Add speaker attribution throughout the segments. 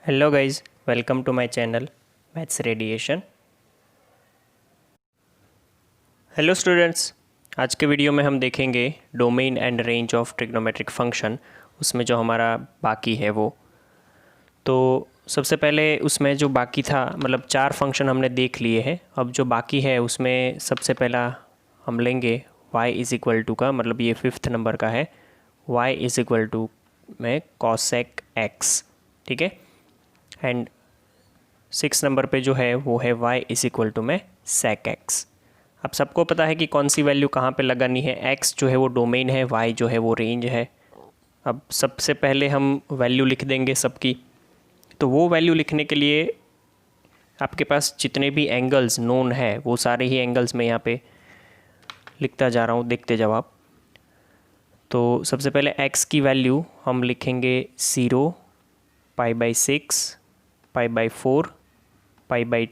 Speaker 1: Hello guys, welcome to my channel maths radiation. Hello students, आज के video में हम देखेंगे domain and range of trigonometric function. उसमें जो हमारा बाकी है वो तो सबसे पहले उसमें जो बाकी था, मतलब 4 फंक्शन हमने देख लिए हैं। अब जो बाकी है उसमें सबसे पहला हम लेंगे y इज़ इक्वल टू का, मतलब ये 5th नंबर का है, y इज़ इक्वल टू में cosec x, ठीक है। एंड 6 नंबर पे जो है वो है y इज़ इक्वल टू में sec x। अब सबको पता है कि कौन सी वैल्यू कहाँ पे लगानी है। x जो है वो डोमेन है, y जो है वो रेंज है। अब सबसे पहले हम वैल्यू लिख देंगे सबकी। तो वो वैल्यू लिखने के लिए आपके पास जितने भी एंगल्स नोन है वो सारे ही एंगल्स मैं यहाँ पे लिखता जा रहा हूँ, देखते जाओ आप। तो सबसे पहले x की वैल्यू हम लिखेंगे 0, π/6, π/4, π/3,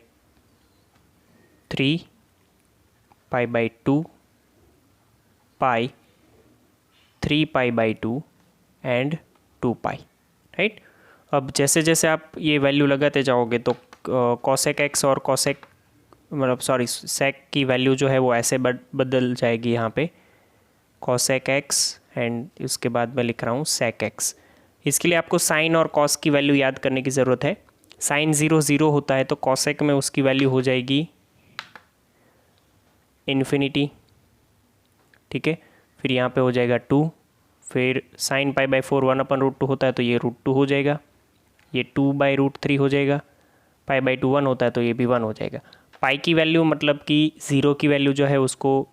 Speaker 1: π/2, पाई, 3π/2 एंड 2π, राइट। अब जैसे जैसे आप ये वैल्यू लगाते जाओगे तो cosec x और cosec sec की वैल्यू जो है वो ऐसे बदल जाएगी यहाँ पे, cosec x एंड उसके बाद मैं लिख रहा हूँ sec x। इसके लिए आपको साइन और कॉस की वैल्यू याद करने की ज़रूरत है। साइन 0 0 होता है तो cosec में उसकी वैल्यू हो जाएगी इन्फिनिटी, ठीक है। फिर यहाँ पे हो जाएगा 2, फिर साइन π/4 1/√2 होता है तो ये √2 हो जाएगा, ये 2/√3 हो जाएगा, π/2 1 होता है तो ये भी 1 हो जाएगा। पाई की वैल्यू मतलब कि 0 की वैल्यू जो है उसको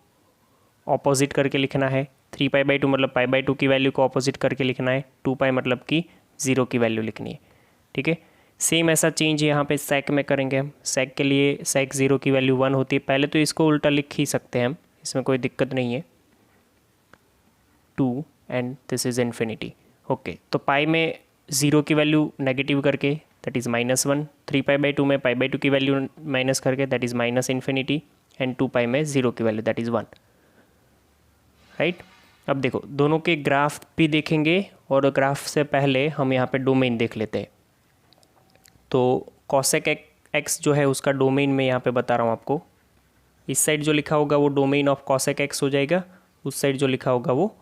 Speaker 1: ऑपोजिट करके लिखना है, 3π/2 मतलब π/2 की वैल्यू को ऑपोजिट करके लिखना है, 2π मतलब कि 0 की वैल्यू लिखनी है, ठीक है। सेम ऐसा चेंज यहाँ पे सेक में करेंगे हम। सेक के लिए सेक 0 की वैल्यू 1 होती है, पहले तो इसको उल्टा लिख ही सकते हैं हम, इसमें कोई दिक्कत नहीं है, 2 and this is infinity. Okay, तो पाई में 0 की वैल्यू नेगेटिव करके दैट इज़ -1, 3π/2 में π/2 की वैल्यू माइनस करके दैट इज़ -इन्फिनिटी, एंड 2π में 0 की वैल्यू दैट इज़ 1, राइट। अब देखो दोनों के ग्राफ भी देखेंगे और ग्राफ से पहले हम यहाँ पे डोमेन देख लेते हैं। तो cosec x जो है उसका डोमेन मैं यहाँ पे बता रहा हूँ आपको। इस साइड जो लिखा होगा वो डोमेन ऑफ cosec x हो जाएगा, उस साइड जो लिखा होगा वो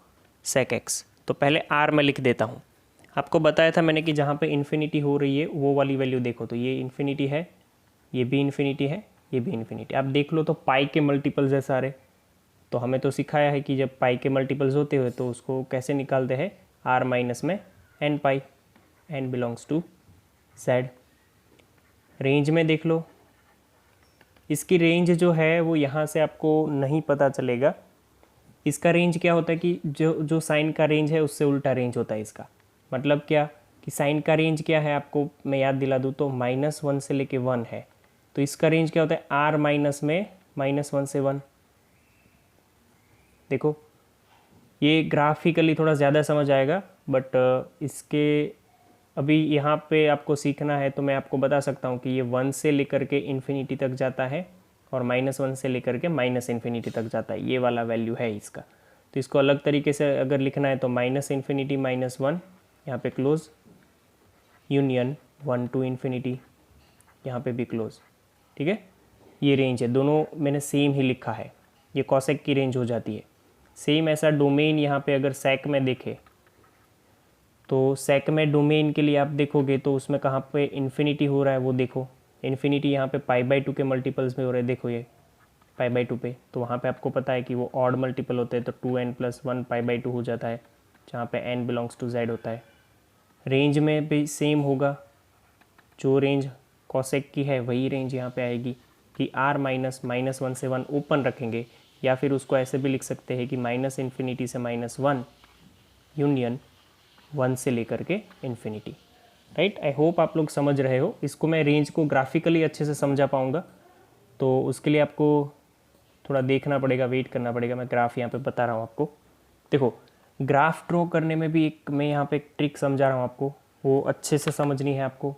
Speaker 1: sec x। तो पहले r में लिख देता हूँ। आपको बताया था मैंने कि जहाँ पे इन्फिनिटी हो रही है वो वाली वैल्यू देखो, तो ये इन्फिनिटी है, ये भी इन्फिनिटी है, ये भी इन्फिनिटी। आप देख लो तो पाई के मल्टीपल्स है सारे। तो हमें तो सिखाया है कि जब पाई के मल्टीपल्स होते हुए तो उसको कैसे निकालते हैं, r माइनस में n पाई, n belongs to z। Range में देख लो, इसकी रेंज जो है वो यहाँ से आपको नहीं पता चलेगा। इसका रेंज क्या होता है कि जो साइन का रेंज है उससे उल्टा रेंज होता है इसका। मतलब क्या कि साइन का रेंज क्या है, आपको मैं याद दिला दूँ तो -1 से लेके 1 है। तो इसका रेंज क्या होता है, r माइनस में -1 से 1। देखो ये ग्राफिकली थोड़ा ज़्यादा समझ आएगा, बट इसके अभी यहाँ पे आपको सीखना है तो मैं आपको बता सकता हूँ कि ये 1 से लेकर के इन्फिनिटी तक जाता है और -1 से लेकर के -इन्फिनिटी तक जाता है, ये वाला वैल्यू है इसका। तो इसको अलग तरीके से अगर लिखना है तो -इन्फिनिटी -1 यहाँ पे क्लोज, यूनियन 1 to इन्फिनिटी यहाँ पे भी क्लोज, ठीक है। ये रेंज है, दोनों मैंने सेम ही लिखा है, ये कॉसेक की रेंज हो जाती है। सेम ऐसा डोमेन यहाँ पे अगर सेक में देखे तो सेक में डोमेन के लिए आप देखोगे तो उसमें कहाँ पे इन्फिनिटी हो रहा है वो देखो। इन्फिनिटी यहाँ पे π/2 के मल्टीपल्स में हो रहे हैं, देखो ये π/2 पे। तो वहाँ पे आपको पता है कि वो ऑड मल्टीपल होते हैं तो 2n + 1 π/2 हो जाता है, जहाँ पे n बिलोंग्स टू z होता है। रेंज में भी सेम होगा, जो रेंज कॉसेक की है वही रेंज यहाँ पे आएगी कि r -1 से 1 ओपन रखेंगे, या फिर उसको ऐसे भी लिख सकते हैं कि -इन्फिनिटी से -1 यूनियन 1 से लेकर के इन्फिनिटी, राइट। आई होप आप लोग समझ रहे हो। इसको मैं रेंज को ग्राफिकली अच्छे से समझा पाऊँगा, तो उसके लिए आपको थोड़ा देखना पड़ेगा, वेट करना पड़ेगा। मैं ग्राफ यहाँ पे बता रहा हूँ आपको। देखो ग्राफ ड्रॉ करने में भी एक मैं यहाँ पे एक ट्रिक समझा रहा हूँ आपको, वो अच्छे से समझनी है आपको।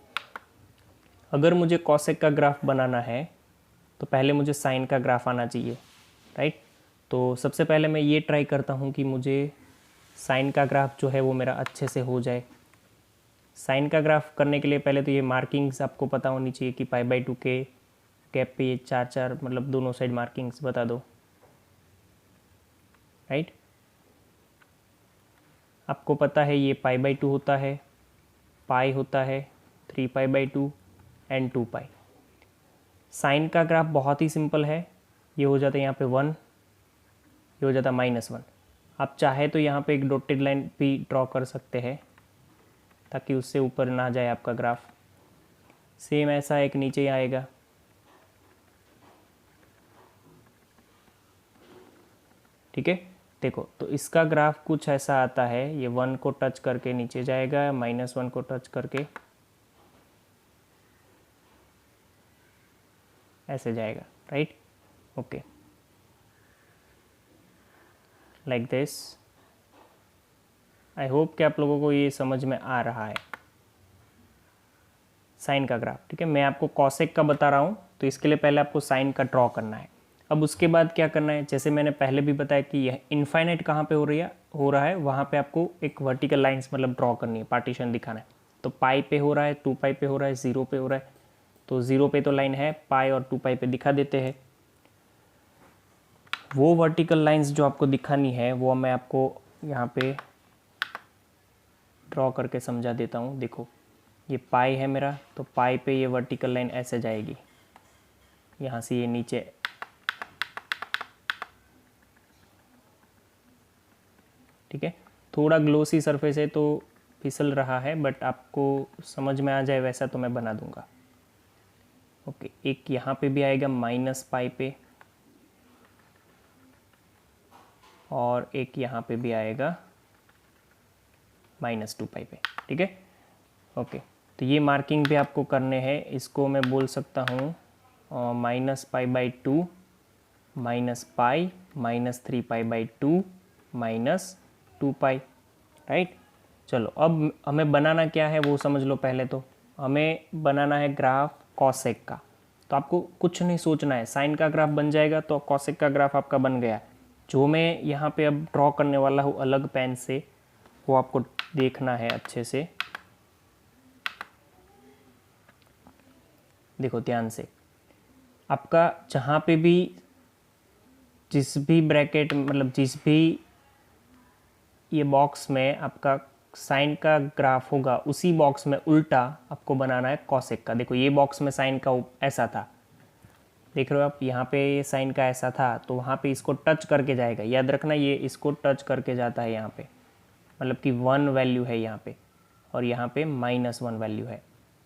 Speaker 1: अगर मुझे कॉसेक का ग्राफ बनाना है तो पहले मुझे साइन का ग्राफ आना चाहिए, राइट। तो सबसे पहले मैं ये ट्राई करता हूँ कि मुझे साइन का ग्राफ जो है वो मेरा अच्छे से हो जाए। साइन का ग्राफ करने के लिए पहले तो ये मार्किंग्स आपको पता होनी चाहिए कि π/2 के गैप पे ये 4 मतलब दोनों साइड मार्किंग्स बता दो, राइट। आपको पता है ये π/2 होता है, पाई होता है 3π/2 एंड 2π। साइन का ग्राफ बहुत ही सिंपल है, ये हो जाता है यहाँ पे 1, ये हो जाता है -1। आप चाहे तो यहाँ पे एक डॉटेड लाइन भी ड्रॉ कर सकते हैं ताकि उससे ऊपर ना जाए आपका ग्राफ। सेम ऐसा एक नीचे ही आएगा, ठीक है। देखो तो इसका ग्राफ कुछ ऐसा आता है, ये 1 को टच करके नीचे जाएगा, -1 को टच करके ऐसे जाएगा, right. Okay, like this. I hope कि आप लोगों को ये समझ में आ रहा है साइन का ग्राफ, ठीक है। मैं आपको कॉसेक का बता रहा हूँ, तो इसके लिए पहले आपको साइन का ड्रॉ करना है। अब उसके बाद क्या करना है, जैसे मैंने पहले भी बताया कि यह इनफाइनाइट कहाँ पे हो रहा है वहाँ पे आपको एक वर्टिकल लाइंस मतलब ड्रॉ करनी है, पार्टीशन दिखाना है। तो पाई पे हो रहा है, 2π पे हो रहा है, 0 पे हो रहा है। तो 0 पे तो लाइन है, पाई और 2π पे दिखा देते हैं। वो वर्टिकल लाइंस जो आपको दिखानी है वो मैं आपको यहाँ पे ड्रॉ करके समझा देता हूँ। देखो ये पाई है मेरा, तो पाई पे ये वर्टिकल लाइन ऐसे जाएगी, यहाँ से ये नीचे, ठीक है। थोड़ा ग्लोसी सरफेस है तो फिसल रहा है, बट आपको समझ में आ जाए वैसा तो मैं बना दूंगा। ओके, एक यहाँ पे भी आएगा -π पे, और एक यहाँ पे भी आएगा -2π पे, ठीक है। ओके, तो ये मार्किंग भी आपको करने हैं। इसको मैं बोल सकता हूँ -π/2 -π -3π/2 -2π, राइट। चलो अब हमें बनाना क्या है वो समझ लो। पहले तो हमें बनाना है ग्राफ कॉसेक का। तो आपको कुछ नहीं सोचना है, साइन का ग्राफ बन जाएगा तो कॉसेक का ग्राफ आपका बन गया। जो मैं यहाँ पे अब ड्रॉ करने वाला हूँ अलग पेन से, वो आपको देखना है अच्छे से। देखो ध्यान से, आपका जहाँ पे भी जिस भी ब्रैकेट मतलब जिस भी ये बॉक्स में आपका साइन का ग्राफ होगा, उसी बॉक्स में उल्टा आपको बनाना है कॉसेक का। देखो ये बॉक्स में साइन का ऐसा था, देख रहे हो आप, यहाँ पे साइन का ऐसा था, तो वहाँ पे इसको टच करके जाएगा। याद रखना ये इसको टच करके जाता है यहाँ पे, मतलब कि 1 वैल्यू है यहाँ पे, और यहाँ पे -1 वैल्यू है।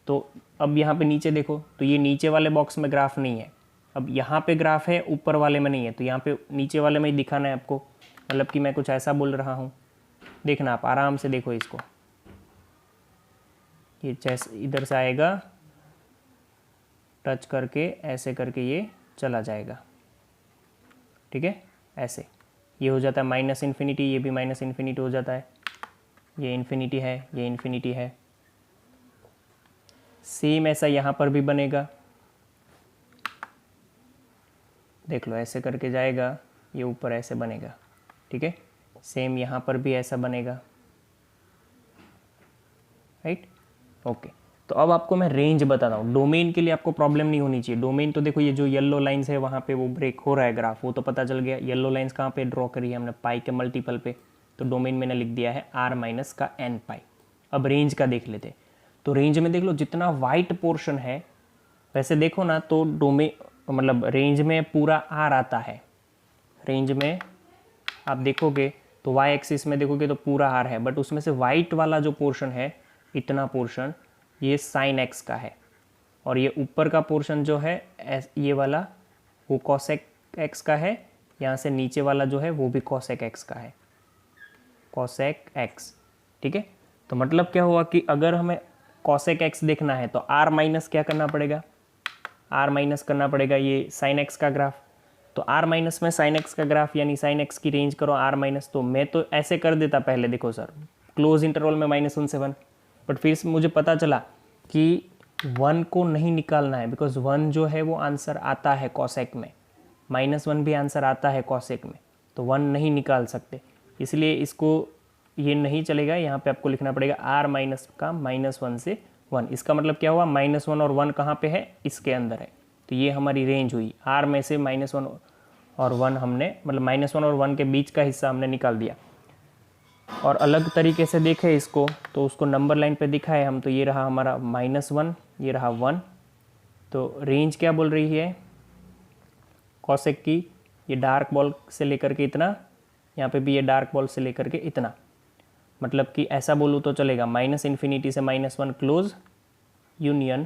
Speaker 1: तो अब यहाँ पे नीचे देखो, तो ये नीचे वाले बॉक्स में ग्राफ नहीं है। अब यहाँ पे ग्राफ है, ऊपर वाले में नहीं है, तो यहाँ पे नीचे वाले में ही दिखाना है आपको। मतलब कि मैं कुछ ऐसा बोल रहा हूँ, देखना आप आराम से देखो इसको। ये जैसे इधर से आएगा, टच करके ऐसे करके ये चला जाएगा, ठीक है। ऐसे ये हो जाता है -∞, ये भी -∞ हो जाता है। ये इन्फिनिटी है, ये इन्फिनिटी है। सेम ऐसा यहाँ पर भी बनेगा, देख लो ऐसे करके जाएगा, ये ऊपर ऐसे बनेगा, ठीक है। सेम यहाँ पर भी ऐसा बनेगा, राइट। ओके, तो अब आपको मैं रेंज बताता हूँ। डोमेन के लिए आपको प्रॉब्लम नहीं होनी चाहिए। डोमेन तो देखो ये जो येलो लाइंस है वहाँ पे वो ब्रेक हो रहा है ग्राफ, वो तो पता चल गया। येलो लाइंस कहाँ पे ड्रॉ करी है हमने, पाई के मल्टीपल पे, तो डोमेन मैंने लिख दिया है r का n पाई। अब रेंज का देख लेते। तो रेंज में देख लो जितना वाइट पोर्शन है, वैसे देखो ना तो डोमेन मतलब रेंज में पूरा r आता है। रेंज में आप देखोगे तो y एक्सिस में देखोगे तो पूरा r है, बट उसमें से वाइट वाला जो पोर्शन है, इतना पोर्शन, ये साइन x का है। और ये ऊपर का पोर्शन जो है ये वाला, वो कॉसेक x का है। यहाँ से नीचे वाला जो है वो भी कॉसेक x का है, कॉसेक x, ठीक है। तो मतलब क्या हुआ कि अगर हमें कॉसेक x देखना है तो r माइनस क्या करना पड़ेगा, r माइनस करना पड़ेगा ये साइन x का ग्राफ। तो r माइनस में साइन x का ग्राफ यानी साइन x की रेंज करो r माइनस। तो मैं तो ऐसे कर देता पहले, देखो सर क्लोज इंटरवल में -1 से 1, बट फिर मुझे पता चला कि 1 को नहीं निकालना है, बिकॉज 1 जो है वो आंसर आता है कॉसेक में, -1 भी आंसर आता है कॉसेक में, तो 1 नहीं निकाल सकते। इसलिए इसको ये नहीं चलेगा, यहाँ पे आपको लिखना पड़ेगा r माइनस का -1 से 1। इसका मतलब क्या हुआ, -1 और 1 कहाँ पे है, इसके अंदर है। तो ये हमारी रेंज हुई, r में से -1 और 1 हमने, मतलब -1 और 1 के बीच का हिस्सा हमने निकाल दिया। और अलग तरीके से देखें इसको, तो उसको नंबर लाइन पे दिखाए हम, तो ये रहा हमारा -1, ये रहा 1। तो रेंज क्या बोल रही है कॉसेक की, ये डार्क बॉल से लेकर के इतना, यहाँ पे भी ये डार्क बॉल से लेकर के इतना। मतलब कि ऐसा बोलूँ तो चलेगा, -∞ से -1 क्लोज, यूनियन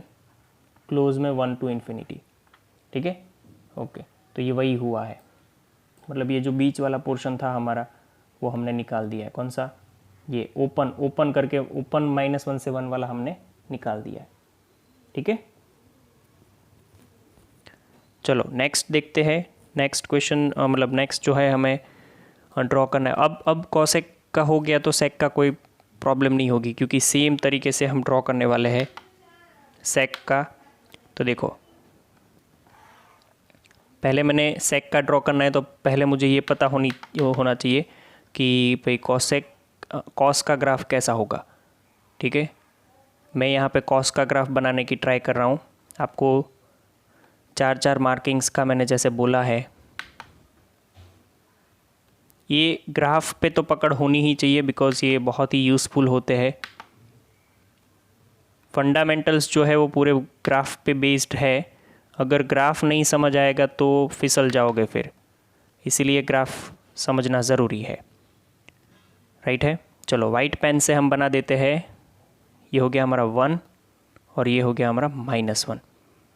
Speaker 1: क्लोज में 1 to ∞। ठीक है, ओके। तो ये वही हुआ है, मतलब ये जो बीच वाला पोर्शन था हमारा वो हमने निकाल दिया है। कौन सा, ये ओपन करके, ओपन -1 से 1 वाला हमने निकाल दिया है। ठीक है, चलो नेक्स्ट देखते हैं। नेक्स्ट क्वेश्चन, मतलब नेक्स्ट जो है हमें ड्रॉ करना है। अब कॉसेक का हो गया तो सेक का कोई प्रॉब्लम नहीं होगी, क्योंकि सेम तरीके से हम ड्रॉ करने वाले हैं सेक का। तो देखो, पहले मैंने सेक का ड्रॉ करना है, तो पहले मुझे ये पता होना चाहिए कि भाई कॉस का ग्राफ कैसा होगा। ठीक है, मैं यहाँ पे कॉस का ग्राफ बनाने की ट्राई कर रहा हूँ। आपको 4 मार्किंग्स का मैंने जैसे बोला है, ये ग्राफ पे तो पकड़ होनी ही चाहिए, बिकॉज ये बहुत ही यूज़फुल होते हैं। फंडामेंटल्स जो है वो पूरे ग्राफ पे बेस्ड है। अगर ग्राफ नहीं समझ आएगा तो फिसल जाओगे फिर, इसीलिए ग्राफ समझना ज़रूरी है। राइट है, चलो वाइट पेन से हम बना देते हैं। ये हो गया हमारा 1 और ये हो गया हमारा -1।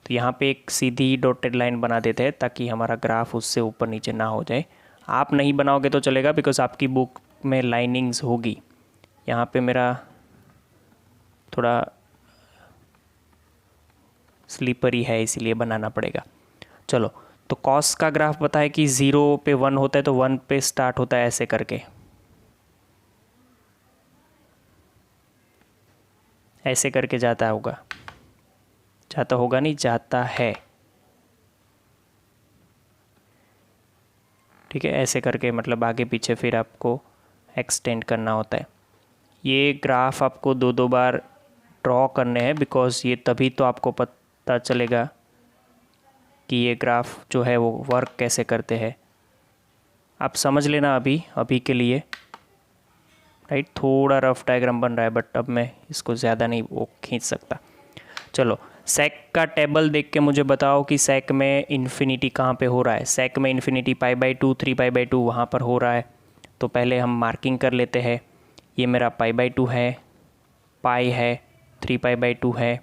Speaker 1: तो यहाँ पे एक सीधी डॉटेड लाइन बना देते हैं ताकि हमारा ग्राफ उससे ऊपर नीचे ना हो जाए। आप नहीं बनाओगे तो चलेगा, बिकॉज आपकी बुक में लाइनिंग्स होगी। यहाँ पे मेरा थोड़ा स्लीपरी है, इसीलिए बनाना पड़ेगा। चलो, तो कॉस का ग्राफ पता है कि 0 पे 1 होता है, तो 1 पे स्टार्ट होता है ऐसे करके, ऐसे करके जाता होगा, जाता होगा नहीं, जाता है। ठीक है, ऐसे करके मतलब आगे पीछे फिर आपको एक्सटेंड करना होता है। ये ग्राफ आपको 2 बार ड्रॉ करने हैं, बिकॉज़ ये तभी तो आपको पता चलेगा कि ये ग्राफ जो है वो वर्क कैसे करते हैं। आप समझ लेना अभी के लिए। राइट, थोड़ा रफ डायग्राम बन रहा है, बट अब मैं इसको ज़्यादा नहीं वो खींच सकता। चलो, सेक का टेबल देख के मुझे बताओ कि सेक में इन्फिनिटी कहाँ पे हो रहा है। सेक में इन्फिनिटी π/2, 3π/2 वहाँ पर हो रहा है। तो पहले हम मार्किंग कर लेते हैं। ये मेरा π/2 है, पाई है, 3π/2 है,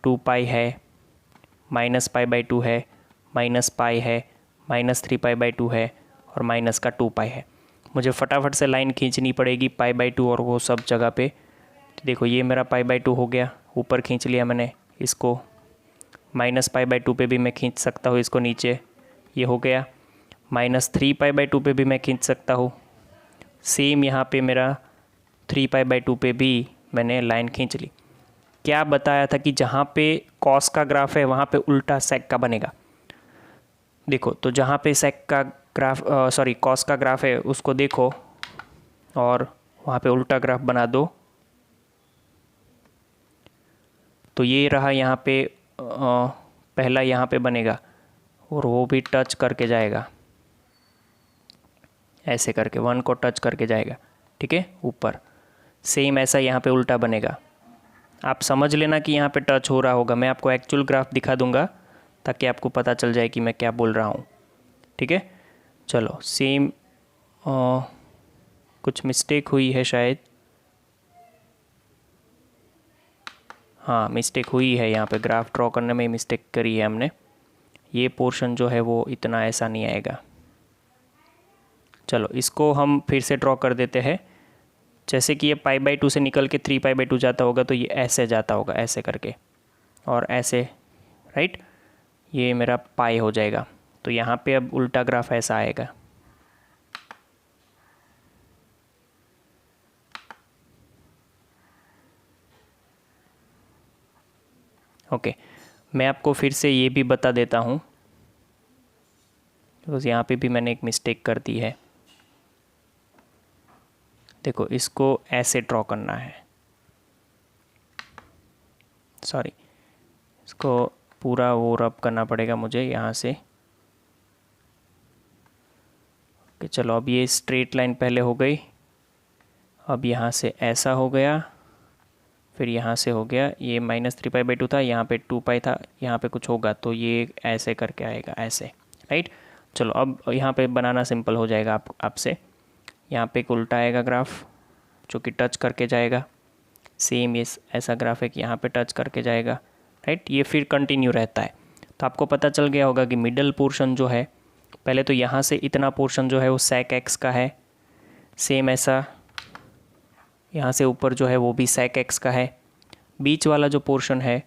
Speaker 1: 2π है, -π/2 है, -π है, -3π/2 है और माइनस का 2π है। मुझे फटाफट से लाइन खींचनी पड़ेगी π/2 और वो सब जगह पे। तो देखो, ये मेरा π/2 हो गया, ऊपर खींच लिया मैंने इसको। -π/2 पे भी मैं खींच सकता हूँ इसको नीचे, ये हो गया। -3π/2 पे भी मैं खींच सकता हूँ। सेम यहाँ पे मेरा 3π/2 पे भी मैंने लाइन खींच ली। क्या बताया था कि जहाँ पे कॉस का ग्राफ है वहाँ पे उल्टा सेक का बनेगा। देखो, तो जहाँ पे सेक का ग्राफ कॉस का ग्राफ है उसको देखो और वहाँ पे उल्टा ग्राफ बना दो। तो ये रहा यहाँ पे पहला यहाँ पे बनेगा और वो भी टच करके जाएगा, ऐसे करके 1 को टच करके जाएगा। ठीक है, ऊपर सेम ऐसा यहाँ पे उल्टा बनेगा। आप समझ लेना कि यहाँ पे टच हो रहा होगा। मैं आपको एक्चुअल ग्राफ दिखा दूंगा ताकि आपको पता चल जाए कि मैं क्या बोल रहा हूँ। ठीक है, चलो सेम कुछ मिस्टेक हुई है शायद, हाँ मिस्टेक हुई है यहाँ पे, ग्राफ ड्रॉ करने में मिस्टेक करी है हमने। ये पोर्शन जो है वो इतना ऐसा नहीं आएगा। चलो, इसको हम फिर से ड्रॉ कर देते हैं। जैसे कि ये π/2 से निकल के 3π/2 जाता होगा, तो ये ऐसे जाता होगा, ऐसे करके और ऐसे। राइट, ये मेरा पाई हो जाएगा। तो यहाँ पे अब उल्टा ग्राफ ऐसा आएगा। ओके, मैं आपको फिर से ये भी बता देता हूँ, बिकॉज़ यहाँ पे भी मैंने एक मिस्टेक कर दी है। देखो इसको ऐसे ड्रॉ करना है, सॉरी इसको पूरा वो रब करना पड़ेगा मुझे यहाँ से। ओके चलो, अब ये स्ट्रेट लाइन पहले हो गई, अब यहाँ से ऐसा हो गया, फिर यहाँ से हो गया, ये -3π/2 था, यहाँ पे 2π था, यहाँ पे कुछ होगा तो ये ऐसे करके आएगा ऐसे, राइट। चलो अब यहाँ पे बनाना सिंपल हो जाएगा आपसे। यहाँ पे एक उल्टा आएगा ग्राफ जो कि टच करके जाएगा, सेम ये ऐसा ग्राफ एक यहाँ पे टच करके जाएगा, राइट। ये फिर कंटिन्यू रहता है। तो आपको पता चल गया होगा कि मिडल पोर्शन जो है, पहले तो यहाँ से इतना पोर्शन जो है वो sec x का है, सेम ऐसा यहाँ से ऊपर जो है वो भी sec x का है, बीच वाला जो पोर्शन है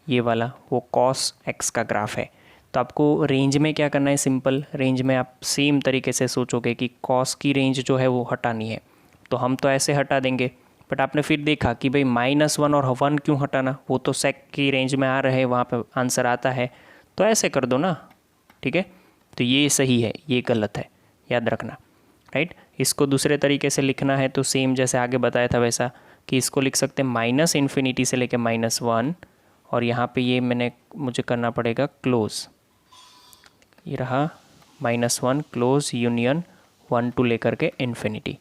Speaker 1: ये वाला वो cos x का ग्राफ है। तो आपको रेंज में क्या करना है, सिंपल रेंज में आप सेम तरीके से सोचोगे कि cos की रेंज जो है वो हटानी है, तो हम तो ऐसे हटा देंगे, बट आपने फिर देखा कि भाई -1 और 1 क्यों हटाना, वो तो sec की रेंज में आ रहे हैं, वहाँ पे आंसर आता है, तो ऐसे कर दो ना, ठीक है। तो ये सही है, ये गलत है, याद रखना, राइट। इसको दूसरे तरीके से लिखना है तो सेम जैसे आगे बताया था वैसा, कि इसको लिख सकते हैं -∞ से लेके -1, और यहाँ पे ये मुझे करना पड़ेगा क्लोज, ये रहा -1 क्लोज यूनियन 1 टू लेकर के इन्फिनिटी,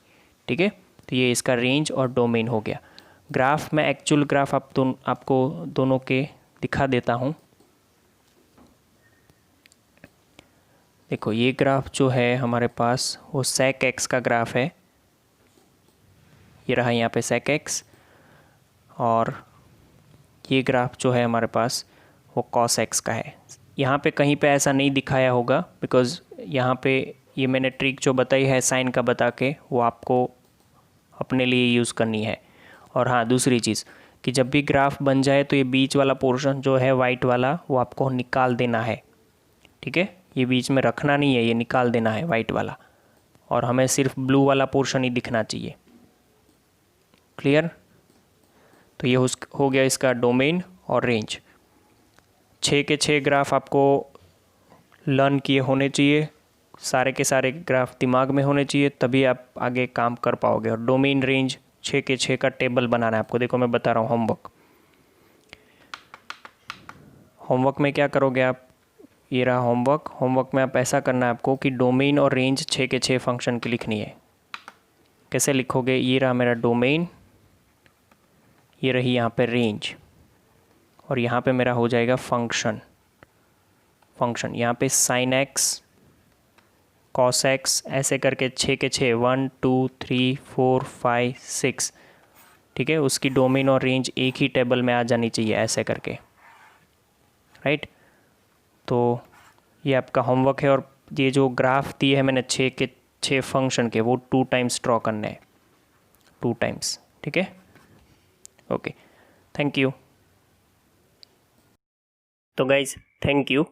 Speaker 1: ठीक है। तो ये इसका रेंज और डोमेन हो गया। ग्राफ में एक्चुअल ग्राफ आपको दोनों के दिखा देता हूँ। देखो ये ग्राफ जो है हमारे पास वो sec x का ग्राफ है, ये रहा यहाँ पे sec x, और ये ग्राफ जो है हमारे पास वो cos x का है। यहाँ पे कहीं पे ऐसा नहीं दिखाया होगा बिकॉज़ यहाँ पे ये मैंने ट्रिक जो बताई है साइन का बता के, वो आपको अपने लिए यूज़ करनी है। और हाँ, दूसरी चीज़ कि जब भी ग्राफ बन जाए तो ये बीच वाला पोर्शन जो है वाइट वाला वो आपको निकाल देना है, ठीक है। ये बीच में रखना नहीं है, ये निकाल देना है वाइट वाला, और हमें सिर्फ ब्लू वाला पोर्शन ही दिखना चाहिए। क्लियर। तो ये हो गया इसका डोमेन और रेंज। 6 के 6 ग्राफ आपको लर्न किए होने चाहिए, सारे के सारे ग्राफ दिमाग में होने चाहिए, तभी आप आगे काम कर पाओगे। और डोमेन रेंज 6 के 6 का टेबल बनाना है आपको। देखो मैं बता रहा हूँ, होमवर्क में क्या करोगे आप, ये रहा होमवर्क में आप ऐसा करना है आपको कि डोमेन और रेंज 6 के 6 फंक्शन की लिखनी है। कैसे लिखोगे, ये रहा मेरा डोमेन, ये रही यहाँ पे रेंज, और यहाँ पे मेरा हो जाएगा फंक्शन यहाँ पे sin x cos x ऐसे करके 6 के 6 1 2 3 4 5 6, ठीक है। उसकी डोमेन और रेंज एक ही टेबल में आ जानी चाहिए ऐसे करके, राइट। तो ये आपका होमवर्क है। और ये जो ग्राफ दिए है मैंने 6 के 6 फंक्शन के, वो 2 टाइम्स ड्रॉ करने हैं, 2 टाइम्स, ठीक है। Okay, thank you. तो गाइज थैंक यू।